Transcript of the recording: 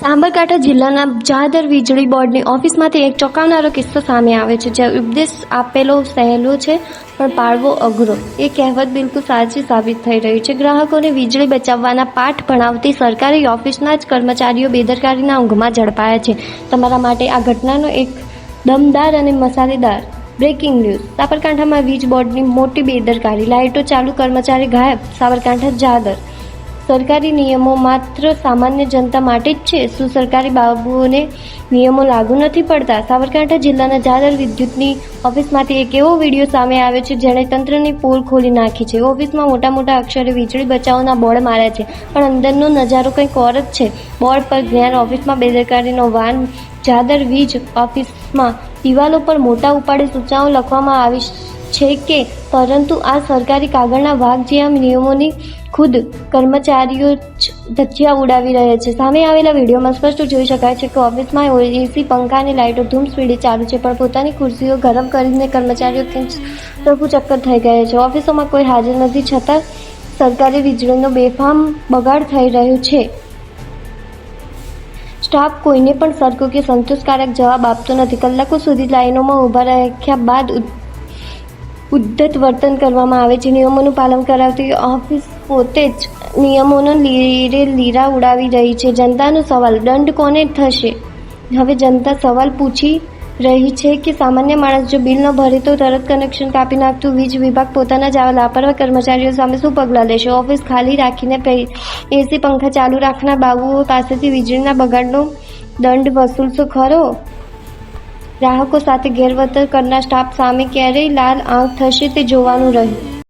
સાબરકાંઠા જિલ્લાના જાદર વીજળી બોર્ડની ઓફિસમાંથી એક ચોંકાવનારો કિસ્સો સામે આવે છે, જ્યાં ઉપદેશ આપેલો સહેલો છે પણ પાળવો અઘરો. એ કહેવત બિલકુલ સાચી સાબિત થઈ રહી છે. ગ્રાહકોને વીજળી બચાવવાના પાઠ ભણાવતી સરકારી ઓફિસના જ કર્મચારીઓ બેદરકારીના ઊંઘમાં ઝડપાયા છે. તમારા માટે આ ઘટનાનો એક દમદાર અને મસાલેદાર બ્રેકિંગ ન્યૂઝ. સાબરકાંઠામાં વીજ બોર્ડની મોટી બેદરકારી, લાઇટો ચાલુ, કર્મચારી ગાયબ. સાબરકાંઠા જાદર. સરકારી નિયમો માત્ર સામાન્ય જનતા માટે જ છે. શું સરકારી બાબુઓને નિયમો લાગુ નથી પડતા? સાબરકાંઠા જિલ્લાના જાદર વિદ્યુતની ઓફિસમાંથી એક એવો વિડીયો સામે આવ્યો છે જેણે તંત્રની પોલ ખોલી નાખી છે. ઓફિસમાં મોટા મોટા અક્ષરે વીજળી બચાવોના બોર્ડ માર્યા છે, પણ અંદરનો નજારો કંઈક ઓર જ છે. બોર્ડ પર જ્ઞાન, ઓફિસમાં બેદરકારીનો વાન. જાદર વીજ ઓફિસમાં દિવાલો પર મોટા ઉપાડે સૂચનાઓ લખવામાં આવી છે કે પરંતુ આ સરકારી કાગળના વાઘ જેવા નિયમોની ખુદ કર્મચારીઓ જ ધજિયા ઉડાવી રહ્યા છે. સામે આવેલા વિડીયોમાં સ્પષ્ટ જોઈ શકાય છે કે ઓફિસમાં એસી, પંખા અને લાઇટો ધૂમ સ્પીડે ચાલુ છે, પણ પોતાની ખુરશીઓ ગરમ કરીને કર્મચારીઓ તરફું ચક્કર થઈ ગયા છે. ઓફિસોમાં કોઈ હાજર નથી, છતાં સરકારી વીજળીનો બેફામ બગાડ થઈ રહ્યો છે. સ્ટાફ કોઈને પણ સરખો કે સંતોષકારક જવાબ આપતો નથી. કલાકો સુધી લાઇનોમાં ઊભા રાખ્યા બાદ ઉદ્ધત વર્તન કરવામાં આવે છે. નિયમોનું પાલન કરાવતી ઓફિસ પોતે જ નિયમોનો લીરે લીરા ઉડાવી રહી છે. જનતાનો સવાલ, દંડ કોને થશે? હવે જનતા સવાલ પૂછી રહી છે કે સામાન્ય માણસ જો બિલ ન ભરે તો તરત કનેક્શન કાપી નાખતું વીજ વિભાગ પોતાના જ આવા લાપરવાહ કર્મચારીઓ સામે શું પગલાં લેશે? ઓફિસ ખાલી રાખીને એસી, પંખા ચાલુ રાખનાર બાબુઓ પાસેથી વીજળીના બગાડનો દંડ વસૂલશો ખરો? ગ્રાહકો સાથે ગેરવર્તન કરનાર સ્ટાફ સામે ક્યારે લાલ આંખ થશે તે જોવાનું રહ્યું.